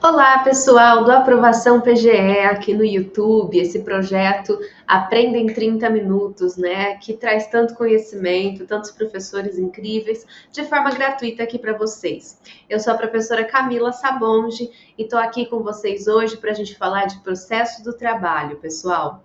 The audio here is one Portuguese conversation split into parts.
Olá, pessoal do Aprovação PGE aqui no YouTube, esse projeto Aprenda em 30 Minutos, né, que traz tanto conhecimento, tantos professores incríveis, de forma gratuita aqui para vocês. Eu sou a professora Camila Sabonge e estou aqui com vocês hoje para a gente falar de processo do trabalho, pessoal.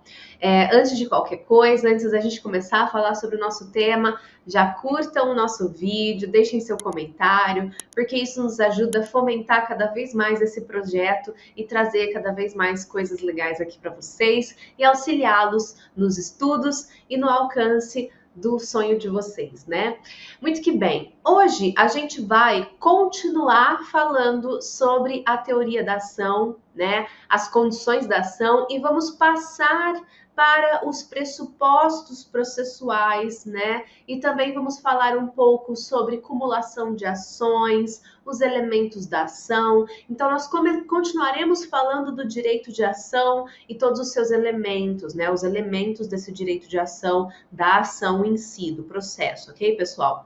Antes de qualquer coisa, antes da gente começar a falar sobre o nosso tema, já curtam o nosso vídeo, deixem seu comentário, porque isso nos ajuda a fomentar cada vez mais esse projeto e trazer cada vez mais coisas legais aqui para vocês e auxiliá-los nos estudos e no alcance do sonho de vocês, né? Muito que bem. Hoje a gente vai continuar falando sobre a teoria da ação, né? As condições da ação e vamos passar para os pressupostos processuais, né? E também vamos falar um pouco sobre cumulação de ações, os elementos da ação. Então, nós continuaremos falando do direito de ação e todos os seus elementos, né? Os elementos desse direito de ação, da ação em si, do processo, ok, pessoal?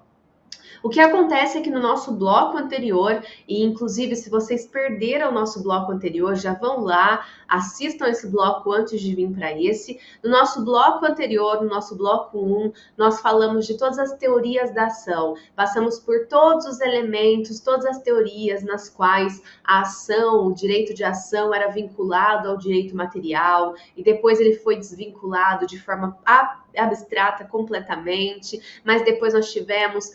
O que acontece é que no nosso bloco anterior, e inclusive se vocês perderam o nosso bloco anterior, já vão lá, assistam esse bloco antes de vir para esse. No nosso bloco anterior, no nosso bloco 1, nós falamos de todas as teorias da ação. Passamos por todos os elementos, todas as teorias nas quais a ação, o direito de ação era vinculado ao direito material, e depois ele foi desvinculado de forma abstrata completamente, mas depois nós tivemos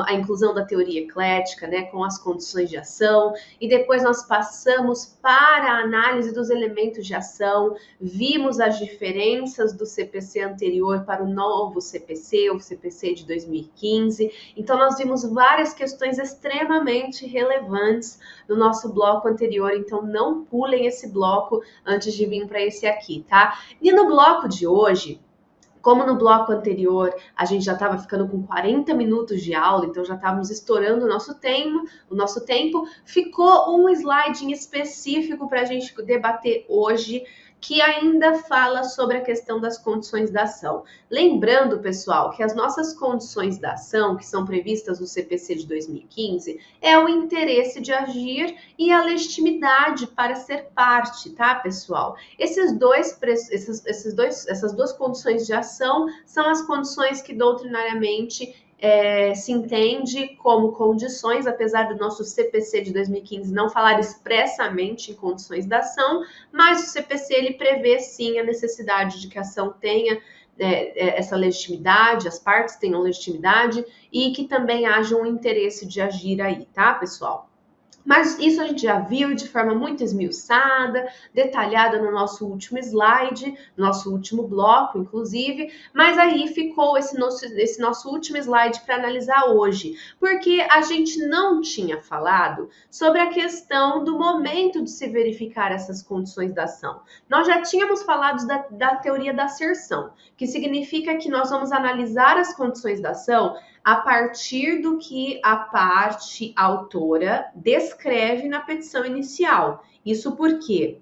a inclusão da teoria eclética, né, com as condições de ação, e depois nós passamos para a análise dos elementos de ação, vimos as diferenças do CPC anterior para o novo CPC, o CPC de 2015, então nós vimos várias questões extremamente relevantes no nosso bloco anterior, então não pulem esse bloco antes de vir para esse aqui, tá? E no bloco de hoje, como no bloco anterior a gente já estava ficando com 40 minutos de aula, então já estávamos estourando o nosso tempo, ficou um slide em específico para a gente debater hoje, que ainda fala sobre a questão das condições da ação. Lembrando, pessoal, que as nossas condições da ação, que são previstas no CPC de 2015, é o interesse de agir e a legitimidade para ser parte, tá, pessoal? Essas duas condições de ação são as condições que doutrinariamente se entende como condições, apesar do nosso CPC de 2015 não falar expressamente em condições da ação, mas o CPC ele prevê sim a necessidade de que a ação tenha essa legitimidade, as partes tenham legitimidade e que também haja um interesse de agir aí, tá, pessoal? Mas isso a gente já viu de forma muito esmiuçada, detalhada no nosso último slide, nosso último bloco, inclusive, mas aí ficou esse nosso último slide para analisar hoje, porque a gente não tinha falado sobre a questão do momento de se verificar essas condições da ação. Nós já tínhamos falado da teoria da asserção, que significa que nós vamos analisar as condições da ação a partir do que a parte autora descreve na petição inicial. Isso por quê?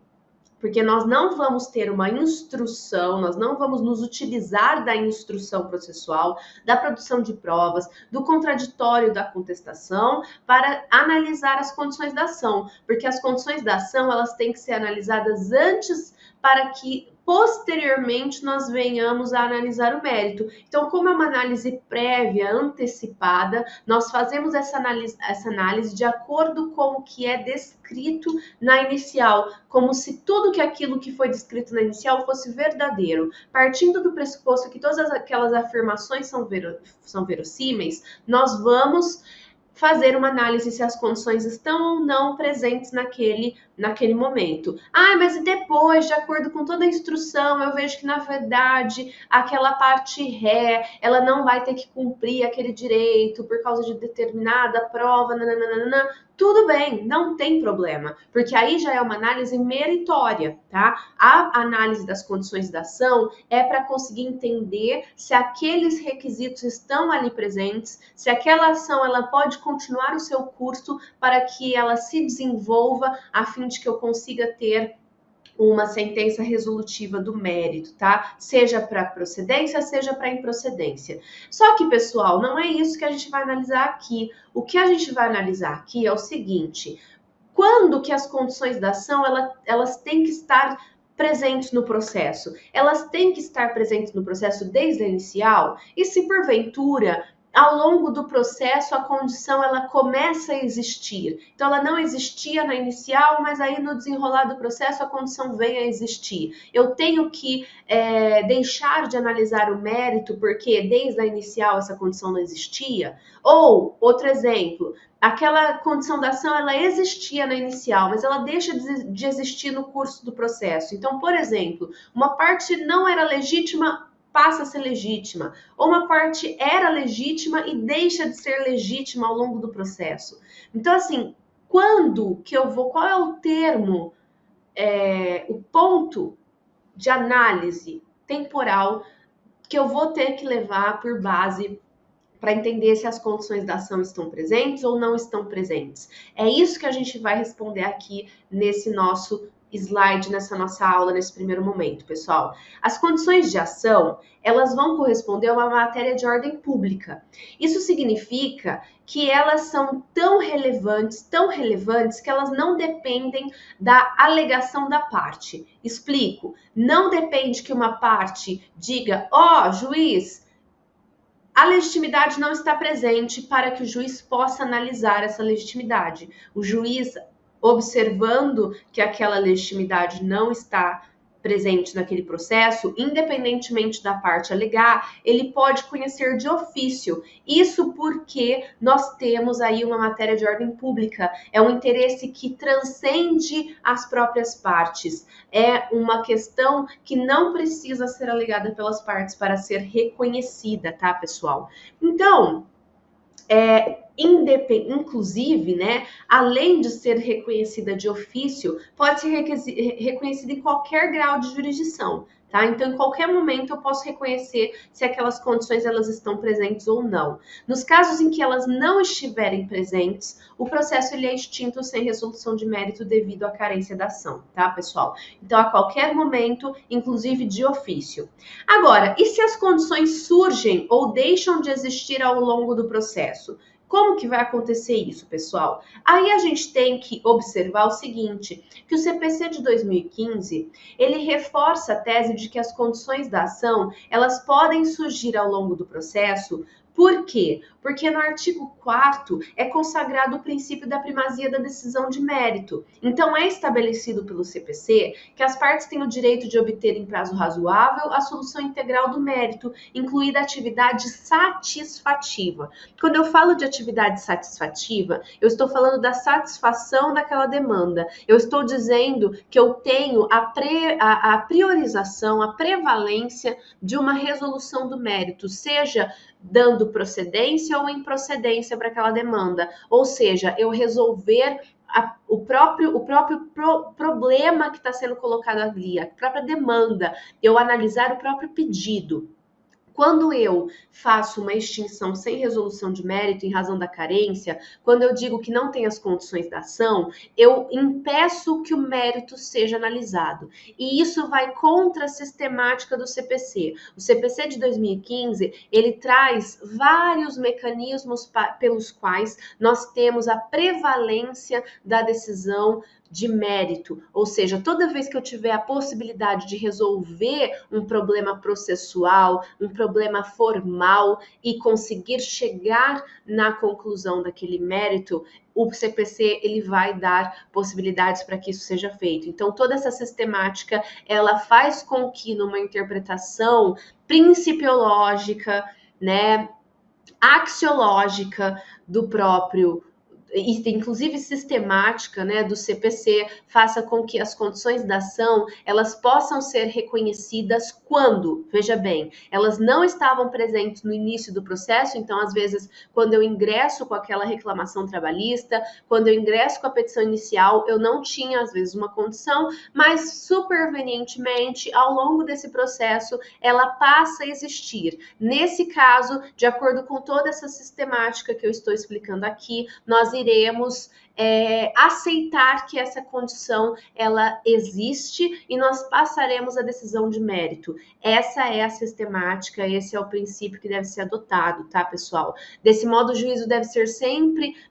Porque nós não vamos ter uma instrução, nós não vamos nos utilizar da instrução processual, da produção de provas, do contraditório da contestação para analisar as condições da ação, porque as condições da ação elas têm que ser analisadas antes para que posteriormente nós venhamos a analisar o mérito. Então, como é uma análise prévia, antecipada, nós fazemos essa análise de acordo com o que é descrito na inicial, como se tudo aquilo que foi descrito na inicial fosse verdadeiro. Partindo do pressuposto que todas aquelas afirmações são verossímeis, nós vamos fazer uma análise se as condições estão ou não presentes naquele momento. Mas e depois, de acordo com toda a instrução, eu vejo que, na verdade, aquela parte ré, ela não vai ter que cumprir aquele direito por causa de determinada prova, nananana. Tudo bem, não tem problema, porque aí já é uma análise meritória, tá? A análise das condições da ação é para conseguir entender se aqueles requisitos estão ali presentes, se aquela ação ela pode continuar o seu curso para que ela se desenvolva a fim de que eu consiga ter uma sentença resolutiva do mérito, tá? Seja para procedência, seja para improcedência. Só que, pessoal, não é isso que a gente vai analisar aqui. O que a gente vai analisar aqui é o seguinte: Quando que as condições da ação elas têm que estar presentes no processo? Elas têm que estar presentes no processo desde a inicial? E se porventura ao longo do processo a condição ela começa a existir? Então ela não existia na inicial, mas aí no desenrolar do processo a condição vem a existir. Eu tenho que deixar de analisar o mérito porque desde a inicial essa condição não existia? Ou, outro exemplo, aquela condição da ação ela existia na inicial, mas ela deixa de existir no curso do processo. Então, por exemplo, uma parte não era legítima, passa a ser legítima, ou uma parte era legítima e deixa de ser legítima ao longo do processo. Então, assim, quando que eu vou, qual é o termo, o ponto de análise temporal que eu vou ter que levar por base para entender se as condições da ação estão presentes ou não estão presentes? É isso que a gente vai responder aqui nesse nosso slide, nessa nossa aula, nesse primeiro momento, pessoal. As condições de ação, elas vão corresponder a uma matéria de ordem pública. Isso significa que elas são tão relevantes que elas não dependem da alegação da parte. Explico. Não depende que uma parte diga, juiz, a legitimidade não está presente para que o juiz possa analisar essa legitimidade. O juiz, observando que aquela legitimidade não está presente naquele processo, independentemente da parte alegar, ele pode conhecer de ofício. Isso porque nós temos aí uma matéria de ordem pública, é um interesse que transcende as próprias partes, é uma questão que não precisa ser alegada pelas partes para ser reconhecida, tá, pessoal? Então, inclusive, né, além de ser reconhecida de ofício, pode ser reconhecida em qualquer grau de jurisdição, tá? Então, em qualquer momento eu posso reconhecer se aquelas condições elas estão presentes ou não. Nos casos em que elas não estiverem presentes, o processo ele é extinto sem resolução de mérito devido à carência da ação, tá, pessoal? Então, a qualquer momento, inclusive de ofício. Agora, e se as condições surgem ou deixam de existir ao longo do processo? Como que vai acontecer isso, pessoal? Aí a gente tem que observar o seguinte, que o CPC de 2015, ele reforça a tese de que as condições da ação, elas podem surgir ao longo do processo. Por quê? Porque no artigo 4º é consagrado o princípio da primazia da decisão de mérito. Então, é estabelecido pelo CPC que as partes têm o direito de obter em prazo razoável a solução integral do mérito, incluída a atividade satisfativa. Quando eu falo de atividade satisfativa, eu estou falando da satisfação daquela demanda. Eu estou dizendo que eu tenho a priorização, a prevalência de uma resolução do mérito, seja dando procedência ou improcedência para aquela demanda. Ou seja, eu resolver o próprio problema que está sendo colocado ali, a própria demanda, eu analisar o próprio pedido. Quando eu faço uma extinção sem resolução de mérito em razão da carência, quando eu digo que não tem as condições da ação, eu impeço que o mérito seja analisado. E isso vai contra a sistemática do CPC. O CPC de 2015, ele traz vários mecanismos pelos quais nós temos a prevalência da decisão de mérito, ou seja, toda vez que eu tiver a possibilidade de resolver um problema processual, um problema formal e conseguir chegar na conclusão daquele mérito, o CPC ele vai dar possibilidades para que isso seja feito. Então, toda essa sistemática, ela faz com que numa interpretação principiológica, né, axiológica do próprio inclusive sistemática, né, do CPC, faça com que as condições da ação elas possam ser reconhecidas quando, veja bem, elas não estavam presentes no início do processo, então às vezes quando eu ingresso com aquela reclamação trabalhista, quando eu ingresso com a petição inicial, eu não tinha às vezes uma condição, mas supervenientemente ao longo desse processo ela passa a existir. Nesse caso, de acordo com toda essa sistemática que eu estou explicando aqui, nós iremos aceitar que essa condição ela existe e nós passaremos a decisão de mérito. Essa é a sistemática, esse é o princípio que deve ser adotado, tá, pessoal? Desse modo, o juízo deve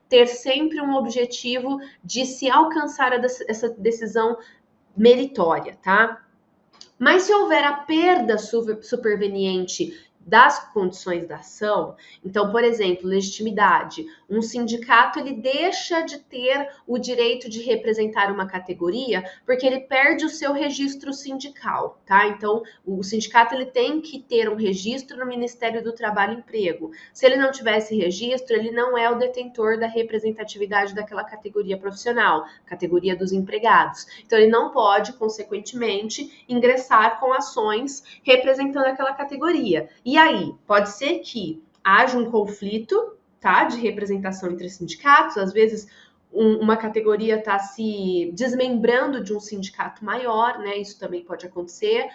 ter sempre um objetivo de se alcançar essa decisão meritória, tá? Mas se houver a perda superveniente das condições da ação, então, por exemplo, legitimidade, um sindicato ele deixa de ter o direito de representar uma categoria porque ele perde o seu registro sindical, tá? Então, o sindicato ele tem que ter um registro no Ministério do Trabalho e Emprego. Se ele não tiver esse registro, ele não é o detentor da representatividade daquela categoria profissional, categoria dos empregados. Então, ele não pode, consequentemente, ingressar com ações representando aquela categoria. E aí, pode ser que haja um conflito, tá, de representação entre sindicatos, às vezes uma categoria está se desmembrando de um sindicato maior, né? Isso também pode acontecer.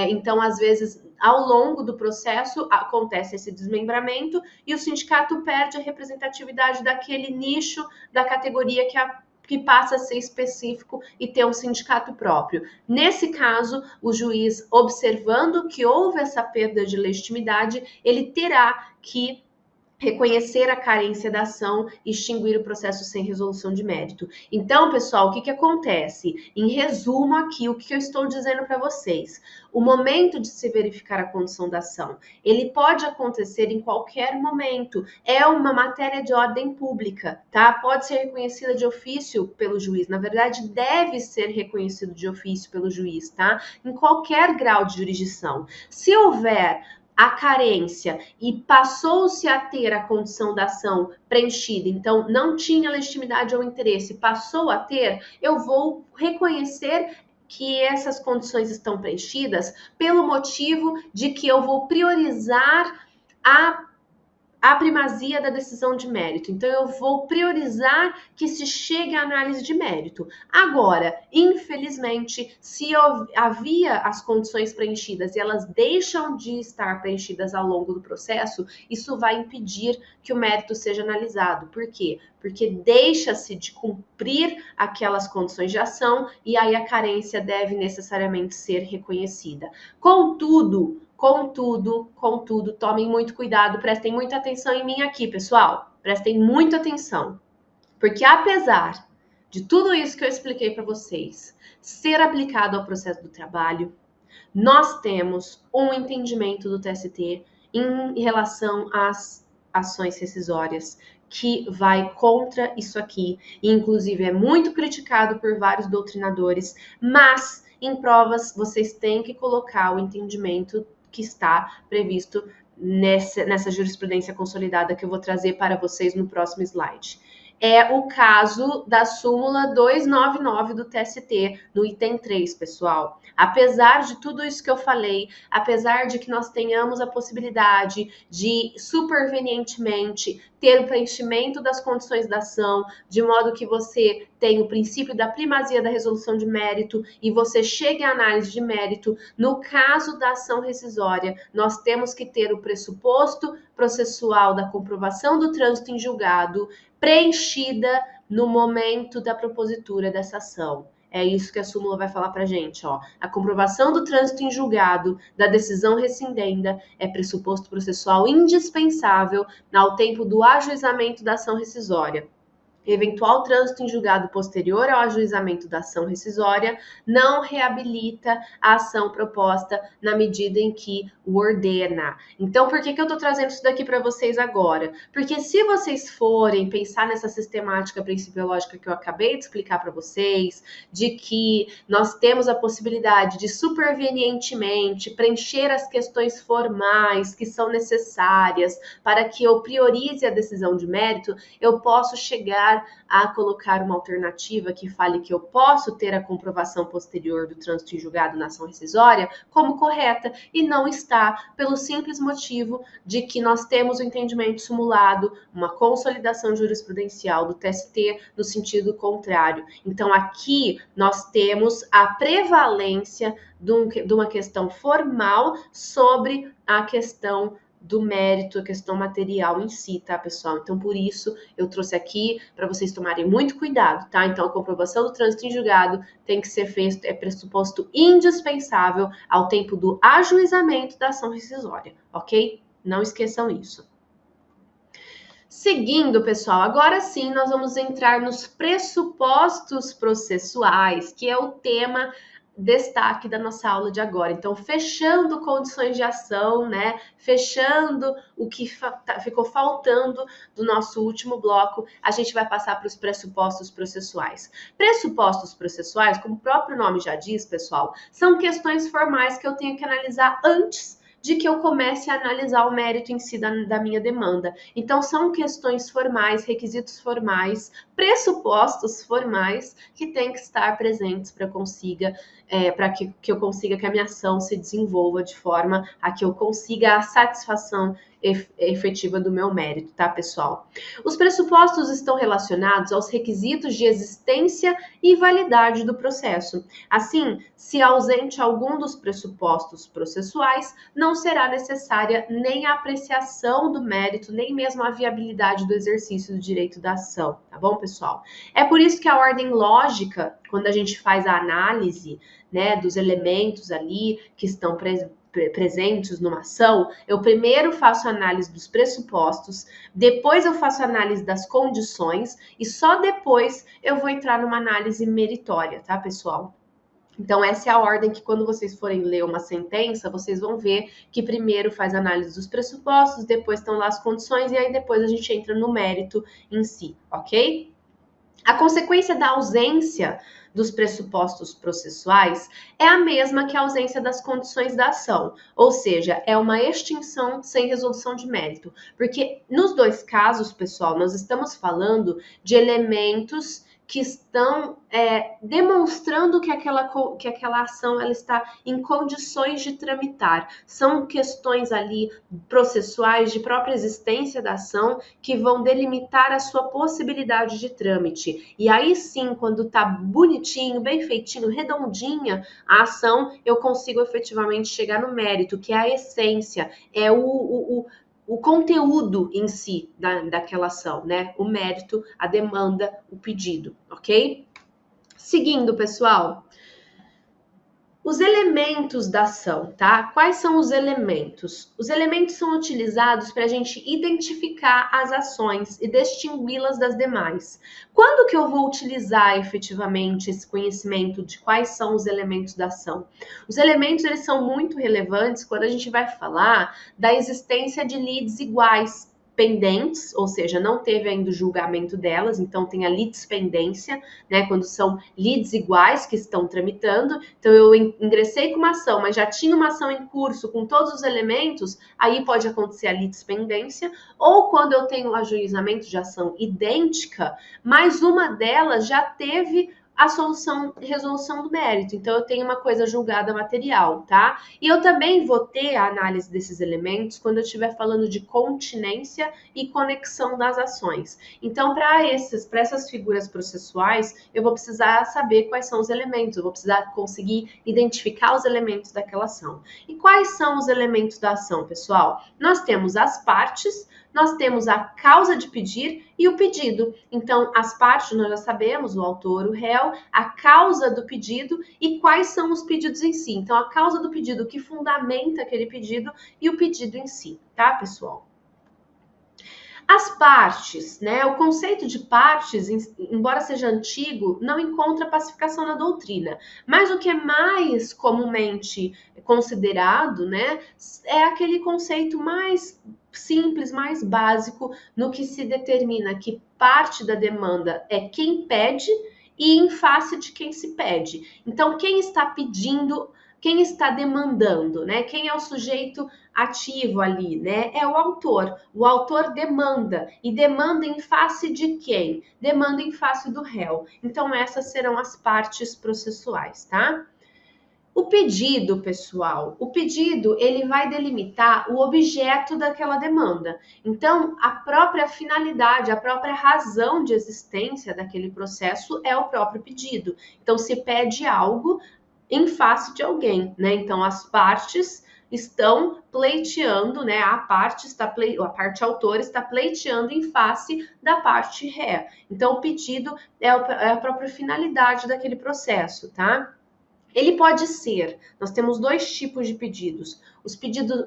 Então, às vezes, ao longo do processo, acontece esse desmembramento e o sindicato perde a representatividade daquele nicho da categoria que passa a ser específico e ter um sindicato próprio. Nesse caso, o juiz, observando que houve essa perda de legitimidade, ele terá que reconhecer a carência da ação e extinguir o processo sem resolução de mérito. Então, pessoal, o que acontece? Em resumo aqui, o que eu estou dizendo para vocês? O momento de se verificar a condição da ação, ele pode acontecer em qualquer momento. É uma matéria de ordem pública, tá? Pode ser reconhecida de ofício pelo juiz. Na verdade, deve ser reconhecido de ofício pelo juiz, tá? Em qualquer grau de jurisdição. Se houver a carência e passou-se a ter a condição da ação preenchida, então não tinha legitimidade ou interesse, passou a ter, eu vou reconhecer que essas condições estão preenchidas pelo motivo de que eu vou priorizar a primazia da decisão de mérito. Então, eu vou priorizar que se chegue à análise de mérito. Agora, infelizmente, se havia as condições preenchidas e elas deixam de estar preenchidas ao longo do processo, isso vai impedir que o mérito seja analisado. Por quê? Porque deixa-se de cumprir aquelas condições de ação e aí a carência deve necessariamente ser reconhecida. Contudo, tomem muito cuidado, prestem muita atenção em mim aqui, pessoal. Prestem muita atenção. Porque apesar de tudo isso que eu expliquei para vocês ser aplicado ao processo do trabalho, nós temos um entendimento do TST em relação às ações rescisórias que vai contra isso aqui. E, inclusive, é muito criticado por vários doutrinadores, mas em provas vocês têm que colocar o entendimento que está previsto nessa jurisprudência consolidada que eu vou trazer para vocês no próximo slide. É o caso da súmula 299 do TST, no item 3, pessoal. Apesar de tudo isso que eu falei, apesar de que nós tenhamos a possibilidade de supervenientemente ter o preenchimento das condições da ação, de modo que você tenha o princípio da primazia da resolução de mérito e você chegue à análise de mérito, no caso da ação rescisória, nós temos que ter o pressuposto processual da comprovação do trânsito em julgado preenchida no momento da propositura dessa ação. É isso que a súmula vai falar pra gente, ó. A comprovação do trânsito em julgado da decisão rescindenda é pressuposto processual indispensável ao tempo do ajuizamento da ação rescisória. Eventual trânsito em julgado posterior ao ajuizamento da ação rescisória não reabilita a ação proposta na medida em que o ordena. Então, por que eu estou trazendo isso daqui para vocês agora? Porque se vocês forem pensar nessa sistemática principiológica que eu acabei de explicar para vocês, de que nós temos a possibilidade de supervenientemente preencher as questões formais que são necessárias para que eu priorize a decisão de mérito, eu posso chegar a colocar uma alternativa que fale que eu posso ter a comprovação posterior do trânsito em julgado na ação rescisória como correta e não está, pelo simples motivo de que nós temos o entendimento simulado, uma consolidação jurisprudencial do TST no sentido contrário. Então, aqui nós temos a prevalência de uma questão formal sobre a questão do mérito, a questão material em si, tá, pessoal? Então, por isso, eu trouxe aqui para vocês tomarem muito cuidado, tá? Então, a comprovação do trânsito em julgado tem que ser feito, é pressuposto indispensável ao tempo do ajuizamento da ação rescisória, ok? Não esqueçam isso. Seguindo, pessoal, agora sim nós vamos entrar nos pressupostos processuais, que é o tema destaque da nossa aula de agora. Então, fechando condições de ação, né? Fechando o que ficou faltando do nosso último bloco, a gente vai passar para os pressupostos processuais. Pressupostos processuais, como o próprio nome já diz, pessoal, são questões formais que eu tenho que analisar antes de que eu comece a analisar o mérito em si da minha demanda. Então, são questões formais, requisitos formais, pressupostos formais que têm que estar presentes para que eu consiga que a minha ação se desenvolva de forma a que eu consiga a satisfação efetiva do meu mérito, tá, pessoal? Os pressupostos estão relacionados aos requisitos de existência e validade do processo. Assim, se ausente algum dos pressupostos processuais, não será necessária nem a apreciação do mérito, nem mesmo a viabilidade do exercício do direito da ação, tá bom, pessoal? É por isso que a ordem lógica, quando a gente faz a análise, né, dos elementos ali que estão presentes numa ação, eu primeiro faço a análise dos pressupostos, depois eu faço a análise das condições e só depois eu vou entrar numa análise meritória, tá, pessoal? Então, essa é a ordem que, quando vocês forem ler uma sentença, vocês vão ver que primeiro faz a análise dos pressupostos, depois estão lá as condições, e aí depois a gente entra no mérito em si, ok? A consequência da ausência dos pressupostos processuais é a mesma que a ausência das condições da ação, ou seja, é uma extinção sem resolução de mérito. Porque nos dois casos, pessoal, nós estamos falando de elementos que estão demonstrando que aquela ação ela está em condições de tramitar. São questões ali processuais de própria existência da ação que vão delimitar a sua possibilidade de trâmite. E aí sim, quando está bonitinho, bem feitinho, redondinha a ação, eu consigo efetivamente chegar no mérito, que é a essência, é o conteúdo em si daquela ação, né? O mérito, a demanda, o pedido, ok? Seguindo, pessoal, os elementos da ação, tá? Quais são os elementos? Os elementos são utilizados para a gente identificar as ações e distingui-las das demais. Quando que eu vou utilizar efetivamente esse conhecimento de quais são os elementos da ação? Os elementos, eles são muito relevantes quando a gente vai falar da existência de lides iguais, pendentes, ou seja, não teve ainda o julgamento delas, então tem a litispendência, né, quando são lides iguais que estão tramitando. Então eu ingressei com uma ação, mas já tinha uma ação em curso com todos os elementos, aí pode acontecer a litispendência, ou quando eu tenho o ajuizamento de ação idêntica, mas uma delas já teve a resolução do mérito. Então, eu tenho uma coisa julgada material, tá? E eu também vou ter a análise desses elementos quando eu estiver falando de continência e conexão das ações. Então, para essas figuras processuais, eu vou precisar saber quais são os elementos, eu vou precisar conseguir identificar os elementos daquela ação. E quais são os elementos da ação, pessoal? Nós temos as partes, nós temos a causa de pedir e o pedido. Então, as partes nós já sabemos, o autor, o réu, a causa do pedido e quais são os pedidos em si. Então, a causa do pedido, o que fundamenta aquele pedido e o pedido em si, tá, pessoal? As partes, né? O conceito de partes, embora seja antigo, não encontra pacificação na doutrina. Mas o que é mais comumente considerado, né, é aquele conceito mais simples, mais básico, no que se determina que parte da demanda é quem pede e em face de quem se pede. Então, quem está pedindo, quem está demandando, né? Quem é o sujeito ativo ali, né? É o autor. O autor demanda. E demanda em face de quem? Demanda em face do réu. Então, essas serão as partes processuais, tá? O pedido, pessoal, o pedido, ele vai delimitar o objeto daquela demanda. Então, a própria finalidade, a própria razão de existência daquele processo é o próprio pedido. Então, se pede algo em face de alguém, né? Então, as partes estão pleiteando, né? A parte autora está pleiteando em face da parte ré. Então, o pedido é a própria finalidade daquele processo, tá? Ele pode ser, nós temos dois tipos de pedidos.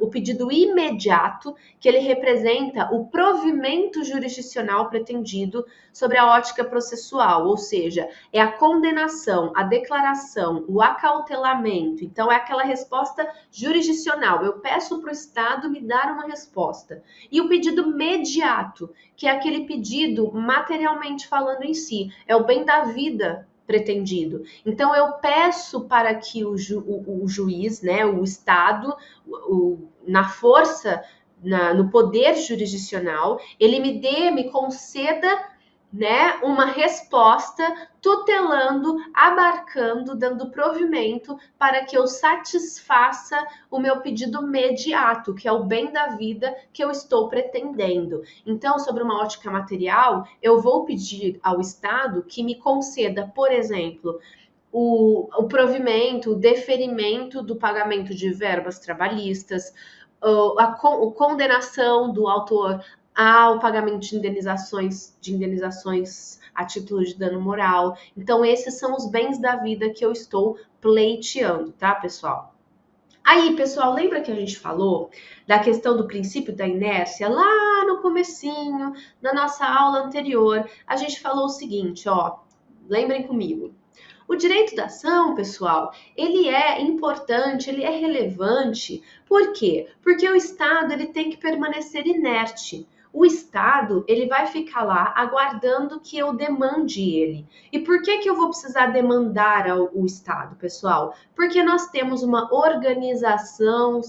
O pedido imediato, que ele representa o provimento jurisdicional pretendido sobre a ótica processual, ou seja, é a condenação, a declaração, o acautelamento. Então, é aquela resposta jurisdicional. Eu peço para o Estado me dar uma resposta. E o pedido mediato, que é aquele pedido materialmente falando em si, é o bem da vida pretendido. Então, eu peço para que o juiz, né, o Estado, na força, no poder jurisdicional, ele me conceda, né, uma resposta tutelando, abarcando, dando provimento para que eu satisfaça o meu pedido mediato, que é o bem da vida que eu estou pretendendo. Então, sobre uma ótica material, eu vou pedir ao Estado que me conceda, por exemplo, o provimento, o deferimento do pagamento de verbas trabalhistas, a condenação do autor ao pagamento de indenizações a título de dano moral. Então, esses são os bens da vida que eu estou pleiteando, tá, pessoal? Aí, pessoal, lembra que a gente falou da questão do princípio da inércia lá no comecinho, na nossa aula anterior? A gente falou o seguinte, ó, lembrem comigo. O direito da ação, pessoal, ele é importante, ele é relevante. Por quê? Porque o Estado ele tem que permanecer inerte. O Estado ele vai ficar lá aguardando que eu demande ele. E por que eu vou precisar demandar o Estado, pessoal? Porque nós temos uma organização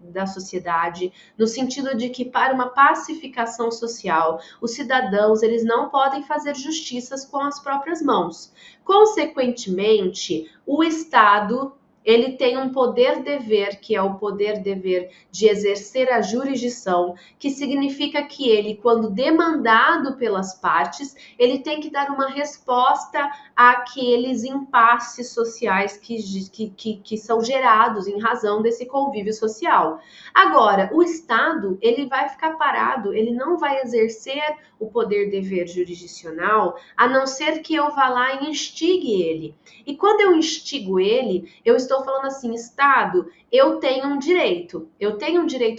da sociedade no sentido de que para uma pacificação social, os cidadãos eles não podem fazer justiças com as próprias mãos. Consequentemente, o Estado ele tem um poder-dever, que é o poder-dever de exercer a jurisdição, que significa que ele, quando demandado pelas partes, ele tem que dar uma resposta àqueles impasses sociais que são gerados em razão desse convívio social. Agora, o Estado, ele vai ficar parado, ele não vai exercer o poder-dever jurisdicional, a não ser que eu vá lá e instigue ele. E quando eu instigo ele, eu estou falando assim, Estado, eu tenho um direito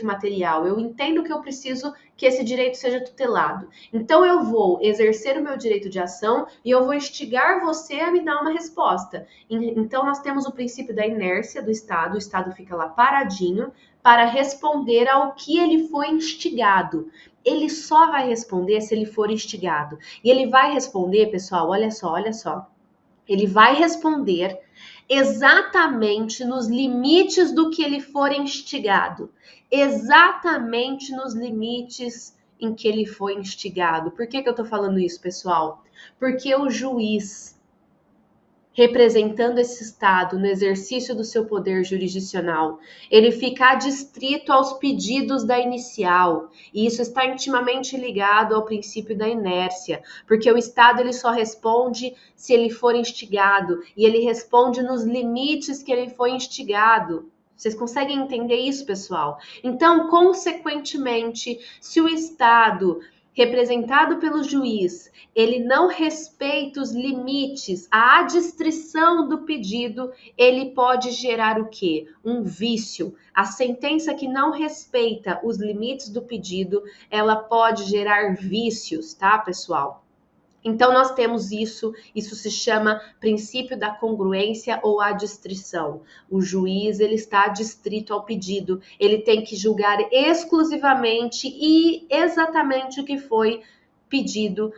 material, eu entendo que eu preciso que esse direito seja tutelado. Então eu vou exercer o meu direito de ação e eu vou instigar você a me dar uma resposta. Então nós temos o princípio da inércia do Estado, o Estado fica lá paradinho para responder ao que ele foi instigado. Ele só vai responder se ele for instigado. E ele vai responder, pessoal, olha só. Ele vai responder exatamente nos limites do que ele for instigado. Exatamente nos limites em que ele foi instigado. Por que eu tô falando isso, pessoal? Porque o juiz, representando esse Estado no exercício do seu poder jurisdicional, ele fica adstrito aos pedidos da inicial, e isso está intimamente ligado ao princípio da inércia, porque o Estado ele só responde se ele for instigado, e ele responde nos limites que ele foi instigado. Vocês conseguem entender isso, pessoal? Então, consequentemente, se o Estado representado pelo juiz, ele não respeita os limites, a adstrição do pedido, ele pode gerar o quê? Um vício. A sentença que não respeita os limites do pedido, ela pode gerar vícios, tá, pessoal? Então, nós temos isso se chama princípio da congruência ou adstrição. O juiz, ele está adstrito ao pedido, ele tem que julgar exclusivamente e exatamente o que foi pedido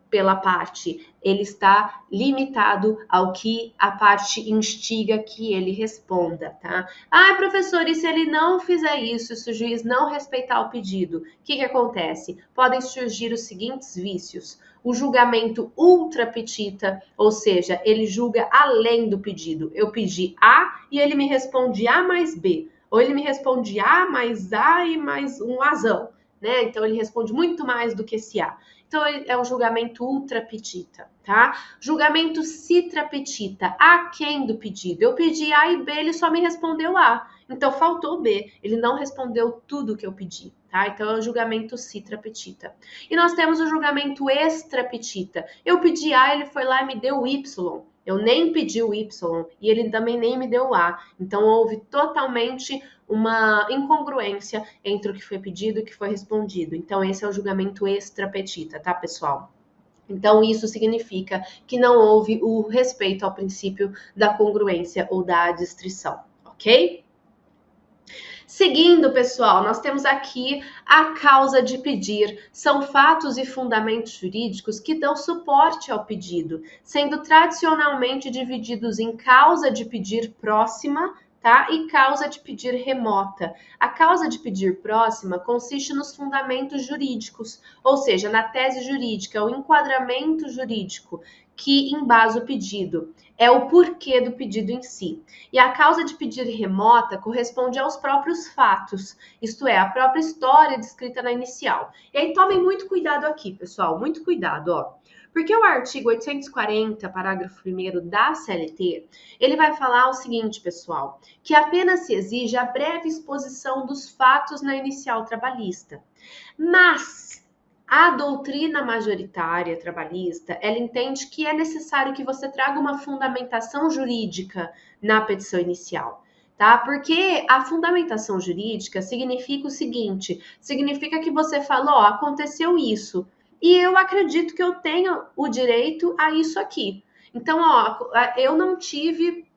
pela parte. Ele está limitado ao que a parte instiga que ele responda, tá? Ah, professor, e se ele não fizer isso, se o juiz não respeitar o pedido, o que acontece? Podem surgir os seguintes vícios. O julgamento ultra petita, ou seja, ele julga além do pedido. Eu pedi A e ele me responde A mais B. Ou ele me responde A mais A e mais um azão. né? Então ele responde muito mais do que se A. Então é um julgamento ultra petita, tá? Julgamento citra petita, aquém do pedido. Eu pedi A e B, ele só me respondeu A. Então faltou B, ele não respondeu tudo que eu pedi, tá? Então é o julgamento citra petita. E nós temos o julgamento extra petita. Eu pedi A, ele foi lá e me deu Y. Eu nem pedi o Y e ele também nem me deu o A. Então houve totalmente uma incongruência entre o que foi pedido e o que foi respondido. Então esse é o julgamento extra petita, tá, pessoal? Então isso significa que não houve o respeito ao princípio da congruência ou da adstrição, ok? Seguindo, pessoal, nós temos aqui a causa de pedir. São fatos e fundamentos jurídicos que dão suporte ao pedido, sendo tradicionalmente divididos em causa de pedir próxima, tá? E causa de pedir remota. A causa de pedir próxima consiste nos fundamentos jurídicos, ou seja, na tese jurídica, o enquadramento jurídico que embasa o pedido. É o porquê do pedido em si. E a causa de pedir remota corresponde aos próprios fatos, isto é, a própria história descrita na inicial. E aí tomem muito cuidado aqui, pessoal, muito cuidado, ó. Porque o artigo 840, parágrafo 1º da CLT, ele vai falar o seguinte, pessoal, que apenas se exige a breve exposição dos fatos na inicial trabalhista. Mas a doutrina majoritária trabalhista, ela entende que é necessário que você traga uma fundamentação jurídica na petição inicial, tá? Porque a fundamentação jurídica significa o seguinte, significa que você fala, ó, aconteceu isso, e eu acredito que eu tenho o direito a isso aqui. Então, ó, eu não tive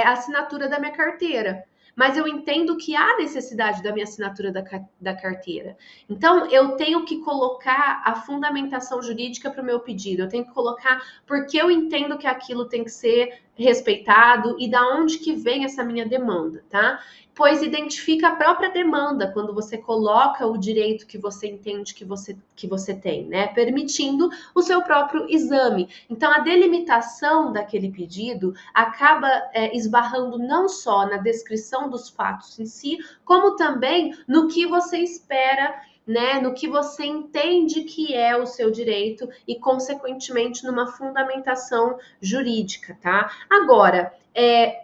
assinatura da minha carteira, mas eu entendo que há necessidade da minha assinatura da carteira. Então, eu tenho que colocar a fundamentação jurídica para o meu pedido, eu tenho que colocar porque eu entendo que aquilo tem que ser respeitado e da onde que vem essa minha demanda, tá? Pois identifica a própria demanda quando você coloca o direito que você entende que você tem, né? Permitindo o seu próprio exame. Então, a delimitação daquele pedido acaba esbarrando não só na descrição dos fatos em si, como também no que você espera, né, no que você entende que é o seu direito e, consequentemente, numa fundamentação jurídica, tá? Agora,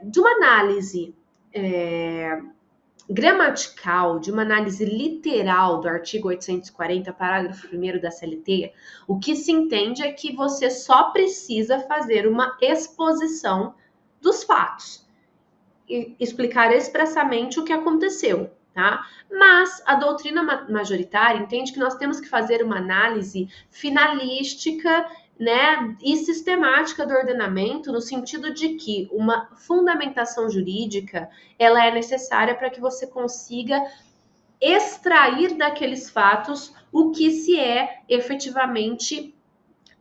de uma análise gramatical, de uma análise literal do artigo 840, parágrafo 1º da CLT, o que se entende é que você só precisa fazer uma exposição dos fatos e explicar expressamente o que aconteceu, tá? Mas a doutrina majoritária entende que nós temos que fazer uma análise finalística, né, e sistemática do ordenamento, no sentido de que uma fundamentação jurídica ela é necessária para que você consiga extrair daqueles fatos o que se é efetivamente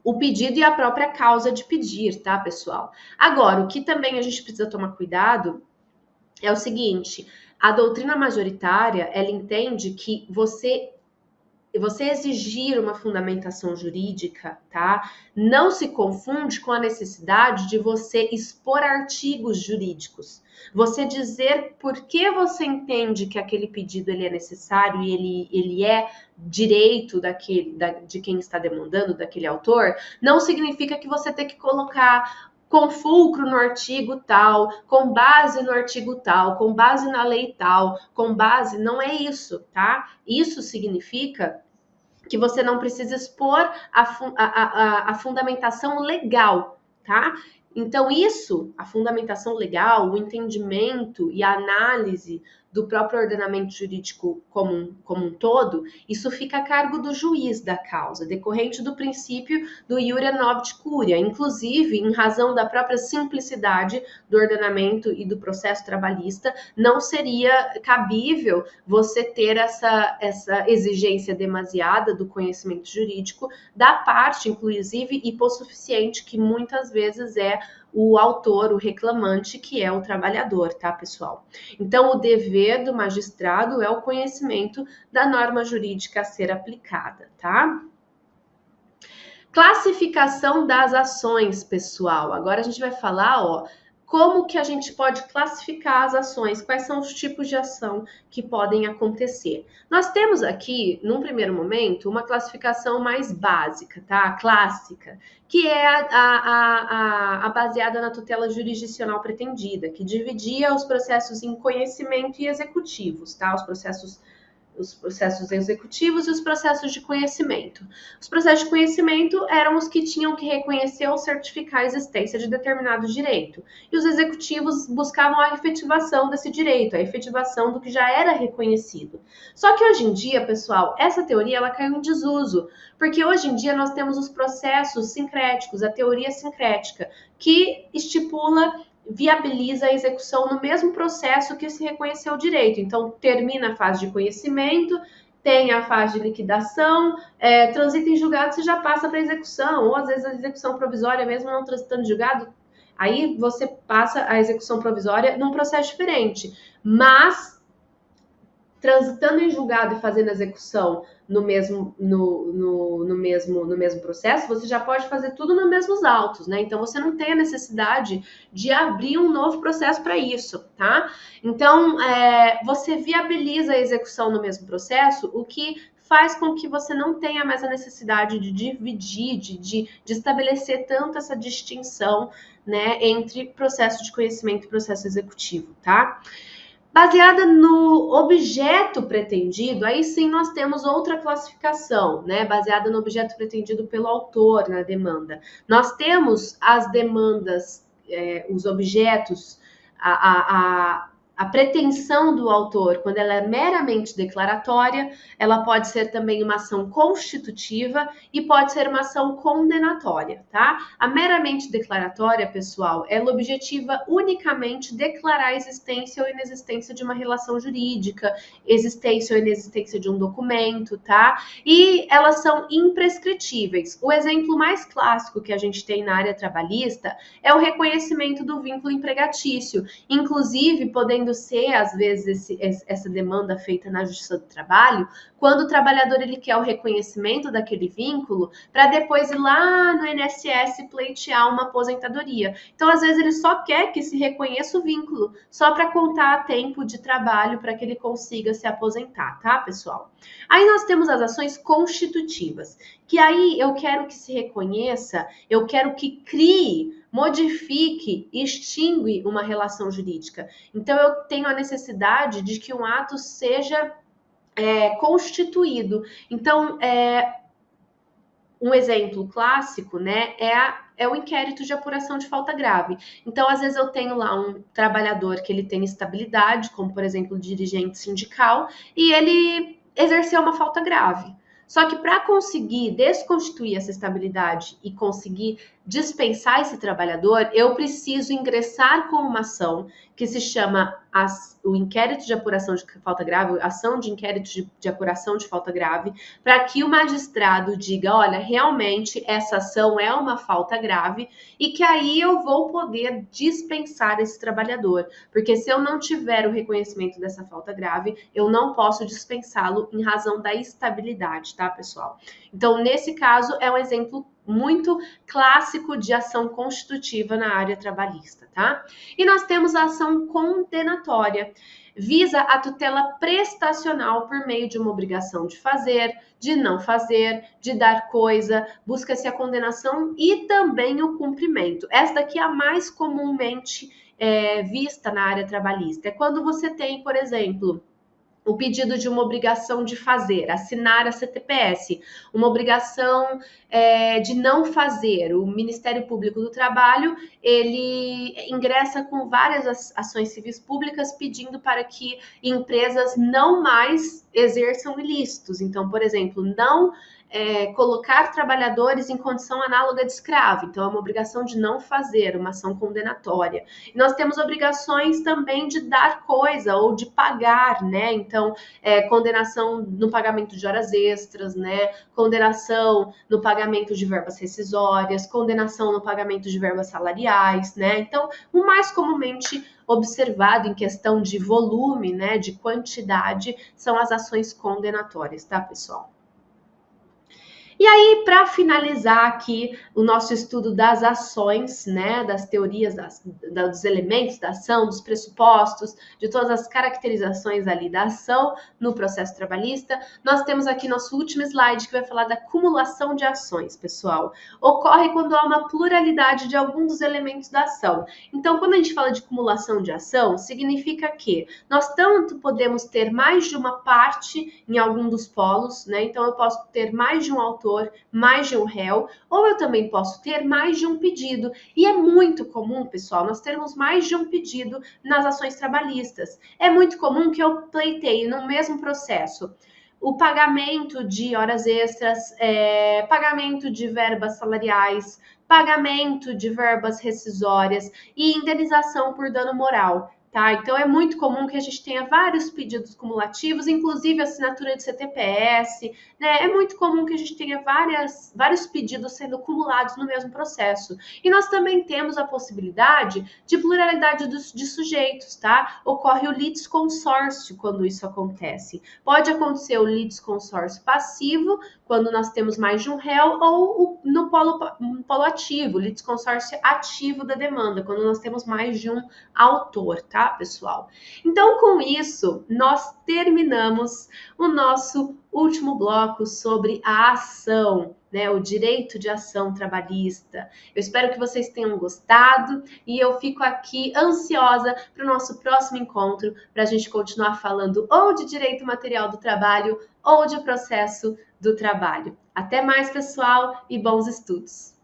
o pedido e a própria causa de pedir, tá, pessoal? Agora, o que também a gente precisa tomar cuidado é o seguinte, a doutrina majoritária, ela entende que você exigir uma fundamentação jurídica, tá? Não se confunde com a necessidade de você expor artigos jurídicos. Você dizer por que você entende que aquele pedido ele é necessário e ele é direito de quem está demandando, daquele autor, não significa que você tem que colocar com fulcro no artigo tal, com base no artigo tal, com base na lei tal, com base... Não é isso, tá? Isso significa que você não precisa expor a fundamentação legal, tá? Então, isso, a fundamentação legal, o entendimento e a análise do próprio ordenamento jurídico como um todo, isso fica a cargo do juiz da causa, decorrente do princípio do iure nobis curia, inclusive em razão da própria simplicidade do ordenamento e do processo trabalhista, não seria cabível você ter essa exigência demasiada do conhecimento jurídico da parte, inclusive, hipossuficiente, que muitas vezes é o autor, o reclamante, que é o trabalhador, tá, pessoal? Então, o dever do magistrado é o conhecimento da norma jurídica a ser aplicada, tá? Classificação das ações, pessoal. Agora a gente vai falar, ó, como que a gente pode classificar as ações, quais são os tipos de ação que podem acontecer. Nós temos aqui, num primeiro momento, uma classificação mais básica, tá? Clássica, que é a baseada na tutela jurisdicional pretendida, que dividia os processos em conhecimento e executivos, tá? Os processos executivos e os processos de conhecimento. Os processos de conhecimento eram os que tinham que reconhecer ou certificar a existência de determinado direito. E os executivos buscavam a efetivação desse direito, a efetivação do que já era reconhecido. Só que hoje em dia, pessoal, essa teoria ela caiu em desuso, porque hoje em dia nós temos os processos sincréticos, a teoria sincrética, que viabiliza a execução no mesmo processo que se reconheceu o direito. Então, termina a fase de conhecimento, tem a fase de liquidação, transita em julgado, você já passa para execução, ou às vezes a execução provisória, mesmo não transitando em julgado, aí você passa a execução provisória num processo diferente. Mas, transitando em julgado e fazendo execução no mesmo processo, você já pode fazer tudo nos mesmos autos, né? Então, você não tem a necessidade de abrir um novo processo para isso, tá? Então, você viabiliza a execução no mesmo processo, o que faz com que você não tenha mais a necessidade de dividir, de estabelecer tanto essa distinção, né, entre processo de conhecimento e processo executivo, tá? Baseada no objeto pretendido, aí sim nós temos outra classificação, né? Baseada no objeto pretendido pelo autor na demanda. Nós temos as demandas, os objetos, a pretensão do autor, quando ela é meramente declaratória, ela pode ser também uma ação constitutiva e pode ser uma ação condenatória, tá? A meramente declaratória, pessoal, ela objetiva unicamente declarar a existência ou inexistência de uma relação jurídica, existência ou inexistência de um documento, tá? E elas são imprescritíveis. O exemplo mais clássico que a gente tem na área trabalhista é o reconhecimento do vínculo empregatício, inclusive podendo ser, às vezes, essa demanda feita na Justiça do Trabalho, quando o trabalhador ele quer o reconhecimento daquele vínculo para depois ir lá no INSS pleitear uma aposentadoria. Então, às vezes, ele só quer que se reconheça o vínculo, só para contar tempo de trabalho para que ele consiga se aposentar, tá, pessoal? Aí nós temos as ações constitutivas, que aí eu quero que se reconheça, eu quero que crie, modifique, extingue uma relação jurídica. Então, eu tenho a necessidade de que um ato seja constituído. Então, um exemplo clássico, né, é o inquérito de apuração de falta grave. Então, às vezes eu tenho lá um trabalhador que ele tem estabilidade, como, por exemplo, dirigente sindical, e ele exerceu uma falta grave. Só que para conseguir desconstituir essa estabilidade e conseguir dispensar esse trabalhador, eu preciso ingressar com uma ação que se chama o inquérito de apuração de falta grave, ação de inquérito de apuração de falta grave, para que o magistrado diga, olha, realmente essa ação é uma falta grave e que aí eu vou poder dispensar esse trabalhador. Porque se eu não tiver o reconhecimento dessa falta grave, eu não posso dispensá-lo em razão da estabilidade, tá, pessoal? Então, nesse caso, é um exemplo muito clássico de ação constitutiva na área trabalhista, tá? E nós temos a ação condenatória. Visa a tutela prestacional por meio de uma obrigação de fazer, de não fazer, de dar coisa, busca-se a condenação e também o cumprimento. Essa daqui é a mais comumente vista na área trabalhista. É quando você tem, por exemplo, o pedido de uma obrigação de fazer, assinar a CTPS, uma obrigação de não fazer. O Ministério Público do Trabalho, ele ingressa com várias ações civis públicas pedindo para que empresas não mais exerçam ilícitos. Então, por exemplo, não colocar trabalhadores em condição análoga de escravo. Então, é uma obrigação de não fazer, uma ação condenatória. E nós temos obrigações também de dar coisa ou de pagar, né? Então, condenação no pagamento de horas extras, né? Condenação no pagamento de verbas rescisórias, condenação no pagamento de verbas salariais, né? Então, o mais comumente observado em questão de volume, né, de quantidade, são as ações condenatórias, tá, pessoal? E aí, para finalizar aqui o nosso estudo das ações, né, das teorias dos elementos da ação, dos pressupostos, de todas as caracterizações ali da ação no processo trabalhista, nós temos aqui nosso último slide que vai falar da cumulação de ações, pessoal. Ocorre quando há uma pluralidade de algum dos elementos da ação. Então, quando a gente fala de cumulação de ação, significa que nós tanto podemos ter mais de uma parte em algum dos polos, né? Então, eu posso ter mais de um autor, mais de um réu, ou eu também posso ter mais de um pedido. E é muito comum, pessoal, nós termos mais de um pedido nas ações trabalhistas. É muito comum que eu pleiteie no mesmo processo o pagamento de horas extras, pagamento de verbas salariais, pagamento de verbas rescisórias e indenização por dano moral. Tá? Então é muito comum que a gente tenha vários pedidos cumulativos, inclusive assinatura de CTPS, né? É muito comum que a gente tenha vários pedidos sendo cumulados no mesmo processo. E nós também temos a possibilidade de pluralidade de sujeitos, tá? Ocorre o litisconsórcio quando isso acontece. Pode acontecer o litisconsórcio passivo, quando nós temos mais de um réu, ou no polo ativo, o litisconsórcio ativo da demanda, quando nós temos mais de um autor, tá, pessoal? Então, com isso, nós terminamos o nosso último bloco sobre a ação, né, o direito de ação trabalhista. Eu espero que vocês tenham gostado e eu fico aqui ansiosa para o nosso próximo encontro, para a gente continuar falando ou de direito material do trabalho ou de processo do trabalho. Até mais, pessoal, e bons estudos!